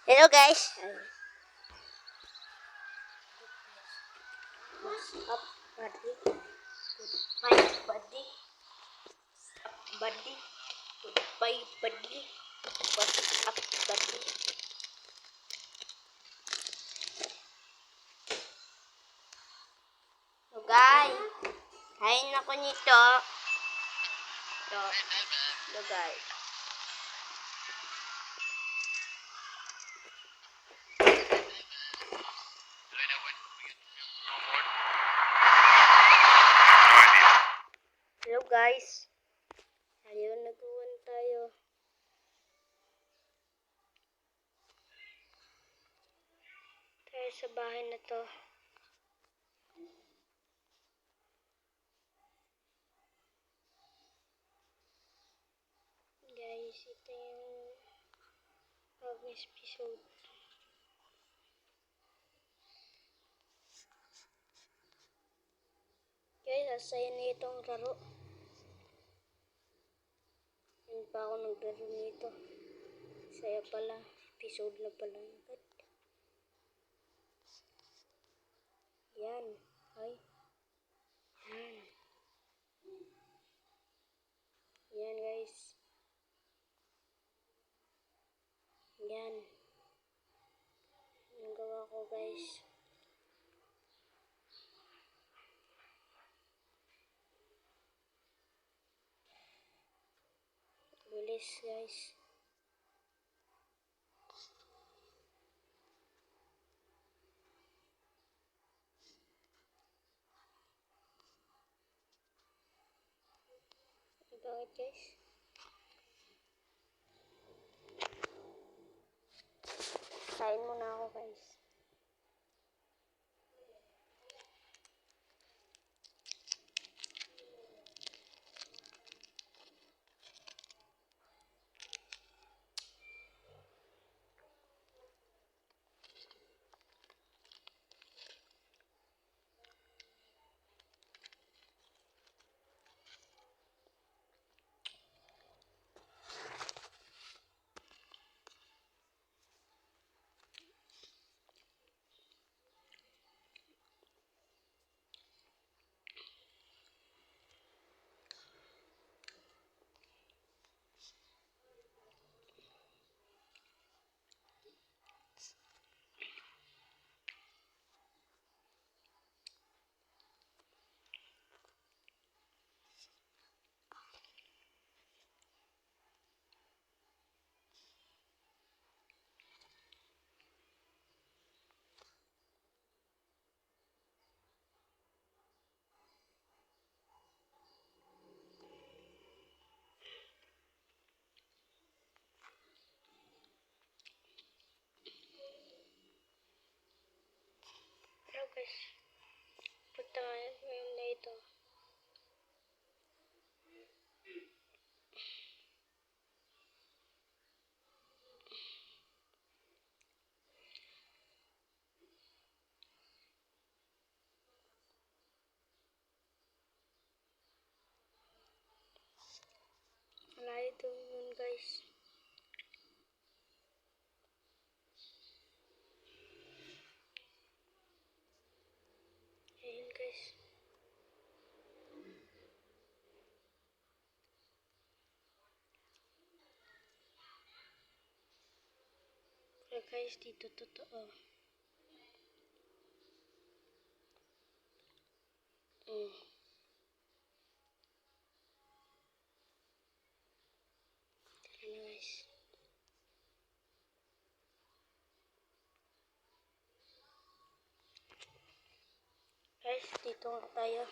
Hello guys. What's up, buddy? Goodbye, buddy. What's up, buddy? Goodbye, buddy. What's up, buddy? So guys, kain ako nito. So guys. Hello guys. Ayun, nag-uwan tayo. Tayo sa bahay na to. Guys, ito yung bagong episode. Guys, asaya na itong laro. Hindi pa ako naglaro nito. Saya pala. Episode na pala. Yan. Ay. Yan. Yan guys. Yan. Yung gawa ko guys. Bilis guys. Bakit guys? Kain muna ako guys. Hello guys. Punta ngayon na ito. Wala ito yun guys. Ayun guys. Pero guys, dito totoo. Tara na guys. Guys, dito nga tayo.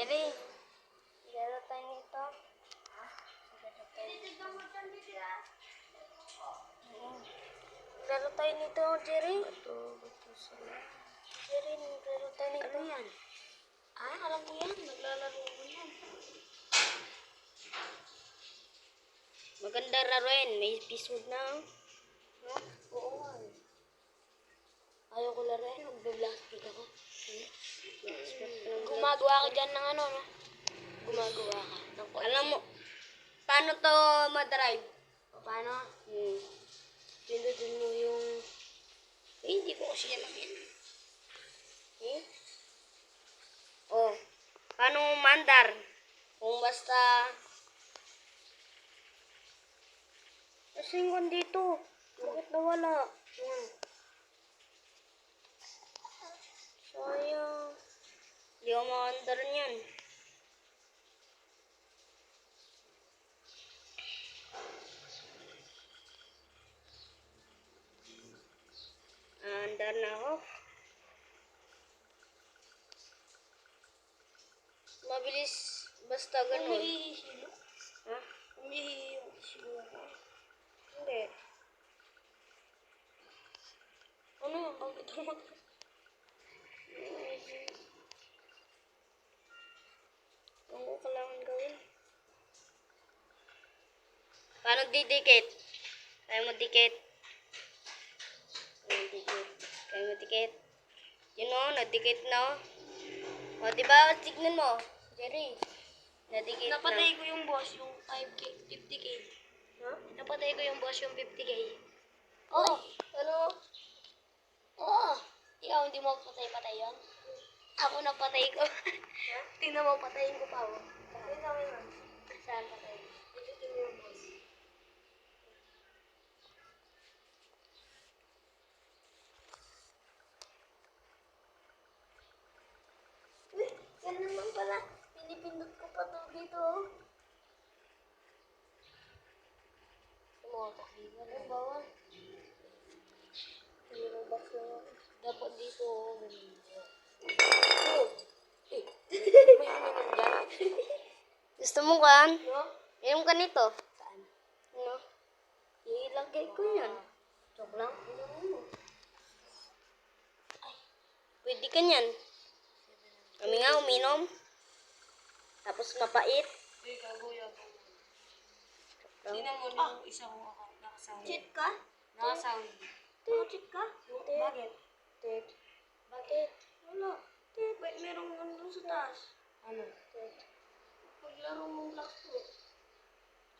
Jerry, laro tayo nito. Laro tayo nito. Laro tayo nito, Jerry. Bato sila. Jerry, laro tayo nito. Ano yan? Ah, alam mo yan. Naglalaro mo yan. Maganda laruin. May episode na. No? Oo. Ayaw ko laruin. Magbe-blackpick ako. Gumagawa ka dyan ng ano, no? Gumagawa ka. Alam mo, paano to madrive? Paano? Pindutin mo yung... hindi ko kasi alam yan. Oh, paano mandar? Kung basta... Asingon dito. Bakit nawala? Sayang. Di ako makandar niyan. Andar na ako. Mabilis basta ganun. Umihihilo? Ha? Umihihilo ako. Hindi. Ano yun? Bakit ako ano ko kailangan gawin? Paano didikit? Kaya mo dikit. Kaya mo dikit. Yun o, nadikit na. O, diba? Tignan mo. Jerry. Nadikit na. Napatay ko yung boss, yung 5K, 50K. Huh? Napatay ko yung boss, yung 50K. Oh, ano? Oh, ikaw hindi mo patay-patay yun? Ako napatay ko. Tingnan mo, patayin ko pa ako. Tingnan mo yun. Saan patay? Ito yung boss. Uy, yan naman pala. Pinipindot ko pa to dito. Sumotak dito. Ano bawal? Pinirobak lang. Dapat dito. Gusto mo kan? No? Yung ganito. Saan? No? Ilagay ko yan. Joke lang. Pwede ka yan. Kami nga uminom. Tapos mapait. Uy, kaguya ko. Tingnan mo yung isa kong account. Nakasound. Cheat ka? Nakasound. Cheat ka? Bakit? Ted. Bakit? Wala. Ted. Wait, merong nandun sa taas. Ano? Ted. Paglaro mong Black Fruit.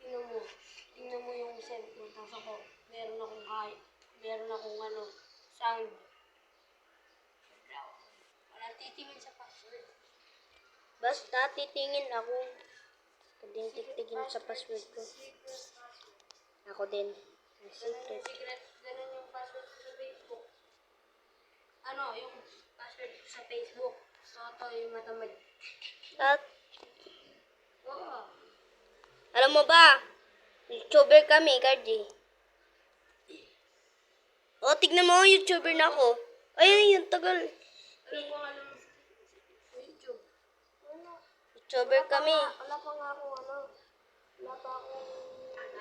Tingnan mo. Tingnan mo yung cellphone. Tapos ako, meron akong sound. Walang titingin sa password. Basta titingin ako. Ako din titigin sa password ko. Ako din. Secret. Secret, ganun yung password ko sa Facebook. Ano, yung password ko sa Facebook. Toto yung matamad. At, Oo. alam mo ba? YouTuber kami, Cardi. O, tignan mo, YouTuber na ako. Ay, yung tagal. Ano po alam sa YouTube? Ano? YouTuber kami. Wala pa nga ako, wala pa akong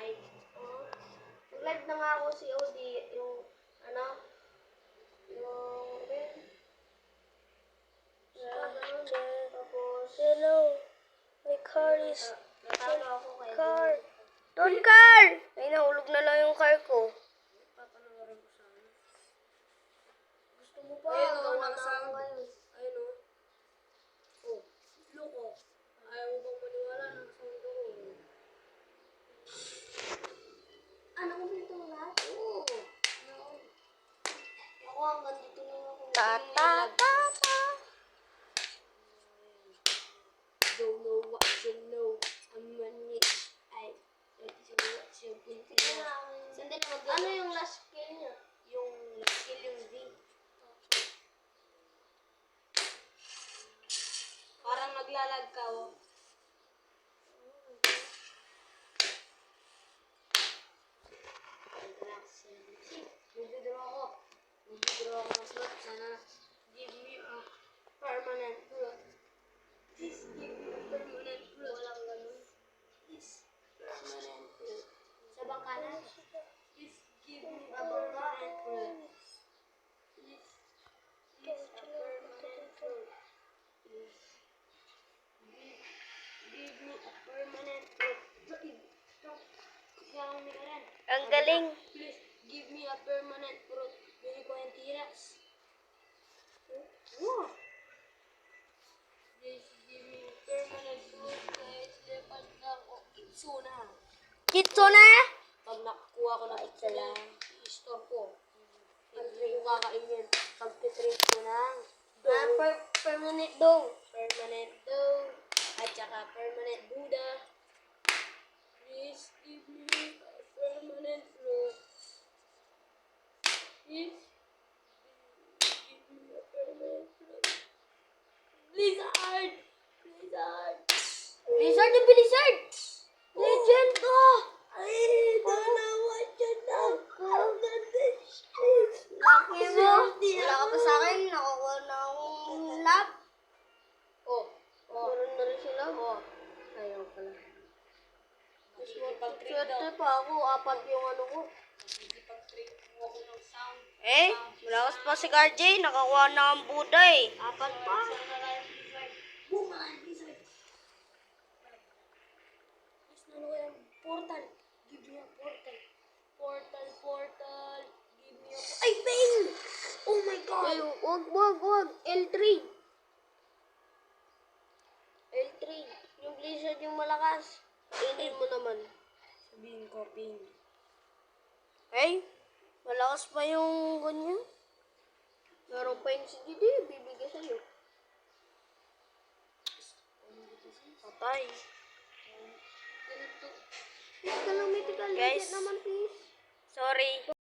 live. Nag-live na nga ako si OD, yung tapos, hello, my car is, Natalo ako kay car. Don't car! Ay, nahulog na lang yung car ko. Papanawarin ko sana. Gusto mo pa? Ayun o, Gawa na nakasound. ako ngayon. Ayun o. Oh, look o. Ayaw mo bang maniwala na sound ako? Ano ko dito lahat? Oo. Ako hanggang dito lang ako. Ta. Don't know what you know. I'm running. I don't know what you're thinking now. Sandali mag Ano yung last skill niya? yung skill yung V. Parang naglalag ka o. Relax. Nagdodraw ako. Nagdodraw ako ng slot. Sana give me a permanent slot. Please give a permanent fruit. Bili ko yung tiras. Wow! Please give me permanent fruit kahit lepas na ako. Kitsuna. Kitsune? Pag nakukuha ko ng kitsuna, i-store ko. Hindi ko kakainin. Pag titrip ko ng Permanent daw. permanent dough, at saka permanent Buddha. Please give me a permanent fruit. Please give me a permanent fruit. Blizzard! Blizzard! Blizzard na Blizzard! Legend to! I don't know what you know. I'm not this Laki mo. Wala ka pa sa akin. Nakakuha na akong lab. Oh, Meron na rin sila. ayaw pala. Swerte pa ako. 4 yung ano ko. Pag-trade mo ako ng sound. Eh, malakas pa si RJ. Nakakuha na ang Buddha eh. 4 pa. Buman, Blizzard! Please, ano kaya? Portal. Give me a portal. Portal, portal. Give me a portal. Ay, fail! Oh my God! Ay, wag. L3. L3. Yung Blizzard yung malakas. Inin mo naman. Sabihin ko, ping. Hey, malakas pa yung ganyan. Meron pa yung si Didi. Bibigay sa'yo. Patay. Ganito. Please ka lang, mythical. Guys. Legit naman, please. Sorry.